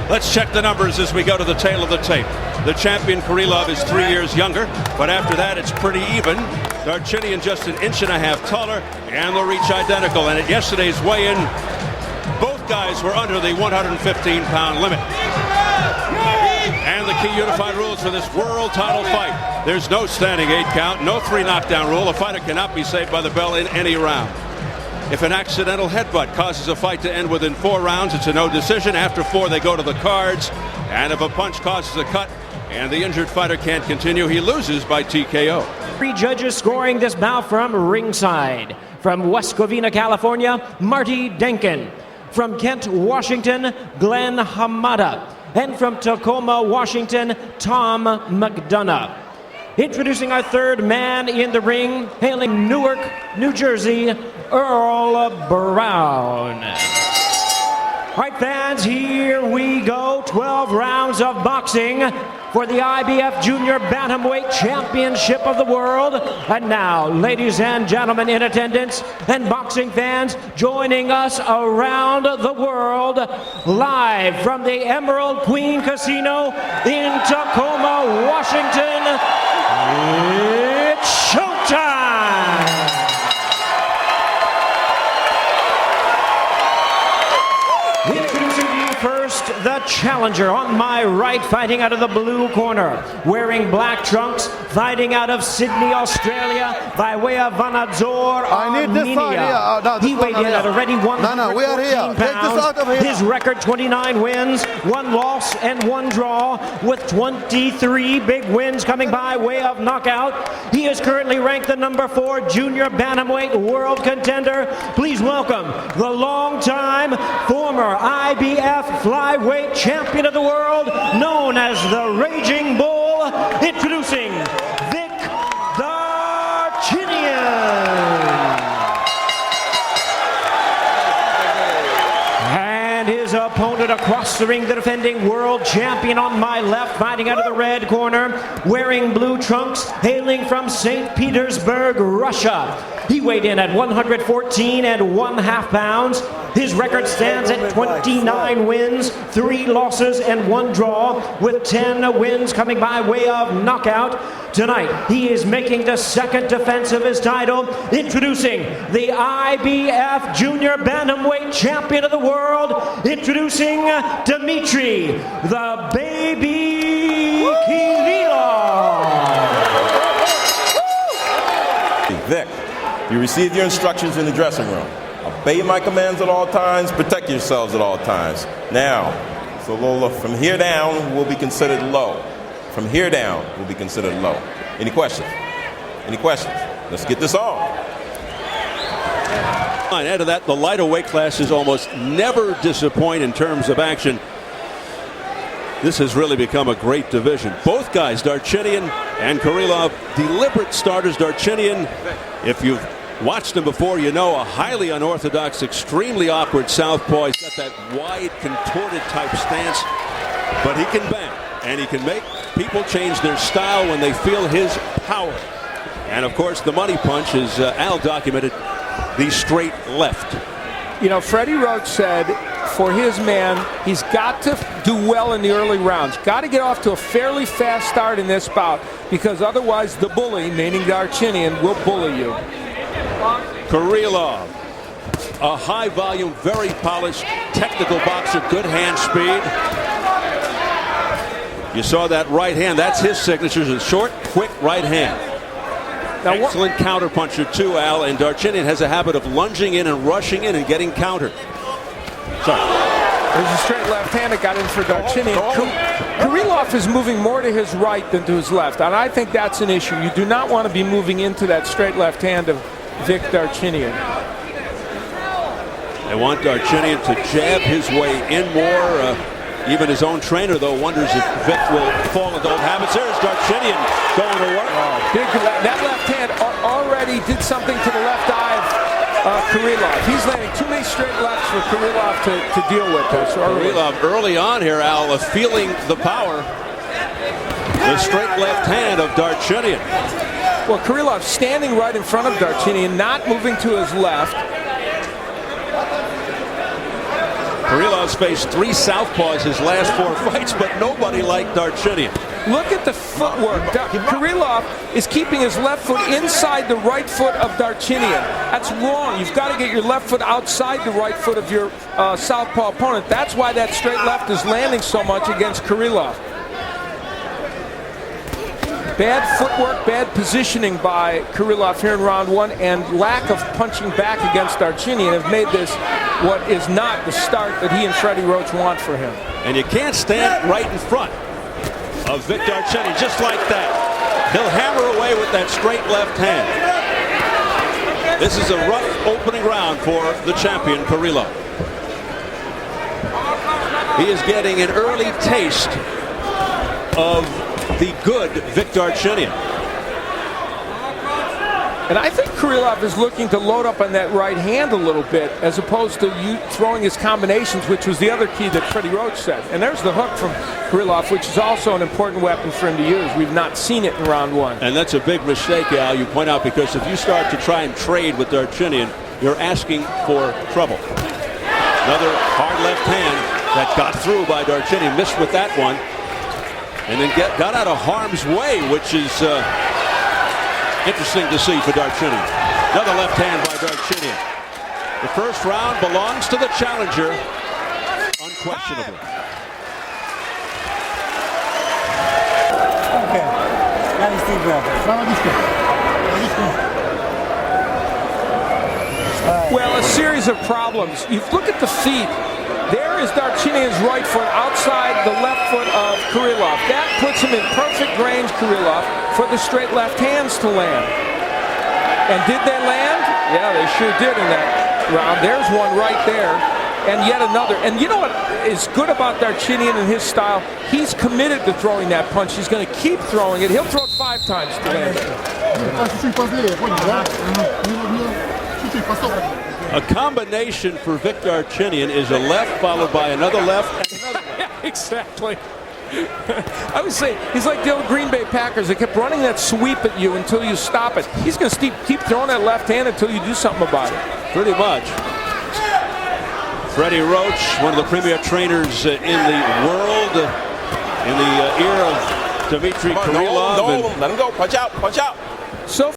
Let's check the numbers as we go to the tail of the tape. The champion Kirilov is 3 years younger, but after that it's pretty even. Darchinyan just an inch and a half taller, and the reach identical. And at yesterday's weigh-in, both guys were under the 115-pound limit. And the key unified rules for this world title fight. There's no standing 8 count, no 3 knockdown rule. A fighter cannot be saved by the bell in any round. If an accidental headbutt causes a fight to end within 4 rounds, it's a no decision. After 4, they go to the cards. And if a punch causes a cut and the injured fighter can't continue, he loses by TKO. 3 judges scoring this bout from ringside. From West Covina, California, Marty Denkin. From Kent, Washington, Glenn Hamada. And from Tacoma, Washington, Tom McDonough. Introducing our 3rd man in the ring, hailing Newark, New Jersey, Earl Brown. All right, fans, here we go. 12 rounds of boxing for the IBF Junior Bantamweight Championship of the World. And now, ladies and gentlemen in attendance and boxing fans joining us around the world, live from the Emerald Queen Casino in Tacoma, Washington, it's showtime! Introducing to you first, the challenger on my right, fighting out of the blue corner, wearing black trunks, fighting out of Sydney, Australia, by way of Vanadzor, Armenia. He weighed in at already 114 pounds. His record, 29 wins, 1 loss, and 1 draw, with 23 big wins coming by way of knockout. He is currently ranked the number 4 junior bantamweight world contender. Please welcome the longtime former IBF flyweight champion of the world, known as the Raging Bull, introducing Vic Darchinyan. And his opponent across the ring, the defending world champion on my left, fighting out of the red corner, wearing blue trunks, hailing from St. Petersburg, Russia. He weighed in at 114 1/2 pounds. His record stands at 29 wins, 3 losses, and 1 draw, with 10 wins coming by way of knockout. Tonight, he is making the 2nd defense of his title, introducing the IBF Junior Bantamweight Champion of the World, introducing Dimitri, the Baby Kirilov. Vic, you received your instructions in the dressing room. Obey my commands at all times, protect yourselves at all times. Now, so Lola, from here down will be considered low. From here down will be considered low. Any questions? Any questions? Let's get this on. Add to that, the lighter weight classes almost never disappoint in terms of action. This has really become a great division. Both guys, Darchinyan and Kirilov, deliberate starters. Darchinyan, if you've watched him before, you know, a highly unorthodox, extremely awkward southpaw. He's got that wide, contorted type stance, but he can bang, and he can make people change their style when they feel his power. And of course, the money punch, as Al documented, the straight left. You know, Freddie Roach said for his man, he's got to do well in the early rounds. Got to get off to a fairly fast start in this bout, because otherwise the bully, meaning Darchinyan, will bully you. Kirilov, a high volume, very polished, technical boxer, good hand speed. You saw that right hand, that's his signature, a short, quick right hand. Now, excellent counterpuncher too, Al, and Darchinyan has a habit of lunging in and rushing in and getting countered. Sorry. There's a straight left hand that got in for Darchinyan. Kirilov is moving more to his right than to his left, and I think that's an issue. You do not want to be moving into that straight left hand of Vic Darchinyan. They want Darchinyan to jab his way in more. Even his own trainer, though, wonders if Vic will fall into old habits. There's Darchinyan going to work. That left hand already did something to the left eye of Kirilov. He's landing too many straight lefts for Kirilov to deal with. Kirilov early on here, Al, feeling the power. The straight left hand of Darchinyan. Well, Kirilov standing right in front of Darchinyan, not moving to his left. Kirilov's faced 3 southpaws his last 4 fights, but nobody like Darchinyan. Look at the footwork. Kirilov is keeping his left foot inside the right foot of Darchinyan. That's wrong. You've got to get your left foot outside the right foot of your southpaw opponent. That's why that straight left is landing so much against Kirilov. Bad footwork, bad positioning by Kirilov here in round 1, and lack of punching back against Darchinyan have made this what is not the start that he and Freddie Roach want for him. And you can't stand right in front of Vic Darchinyan just like that. He'll hammer away with that straight left hand. This is a rough opening round for the champion, Kirilov. He is getting an early taste of the good Vic Darchinyan. And I think Kirilov is looking to load up on that right hand a little bit, as opposed to throwing his combinations, which was the other key that Freddie Roach said. And there's the hook from Kirilov, which is also an important weapon for him to use. We've not seen it in round 1. And that's a big mistake, Al, you point out, because if you start to try and trade with Darchinyan, you're asking for trouble. Another hard left hand that got through by Darchinyan, missed with that one, and then got out of harm's way, which is interesting to see for Darchinyan. Another left hand by Darchinyan. The first round belongs to the challenger, unquestionably. Well, a series of problems. You look at the feet. There is Darchinyan's right foot outside the left foot of Kirilov. That puts him in perfect range, Kirilov, for the straight left hands to land. And did they land? Yeah, they sure did in that round. There's one right there, and yet another. And you know what is good about Darchinyan and his style? He's committed to throwing that punch. He's going to keep throwing it. He'll throw it 5 times to land it. A combination for Vic Darchinyan is a left followed by another left and another left. Yeah, exactly. I would say he's like the old Green Bay Packers. They kept running that sweep at you until you stop it. He's going to keep throwing that left hand until you do something about it. Pretty much. Freddie Roach, one of the premier trainers in the world, in the ear of Dimitri Kirilov. Let him go. Punch out. Punch out. So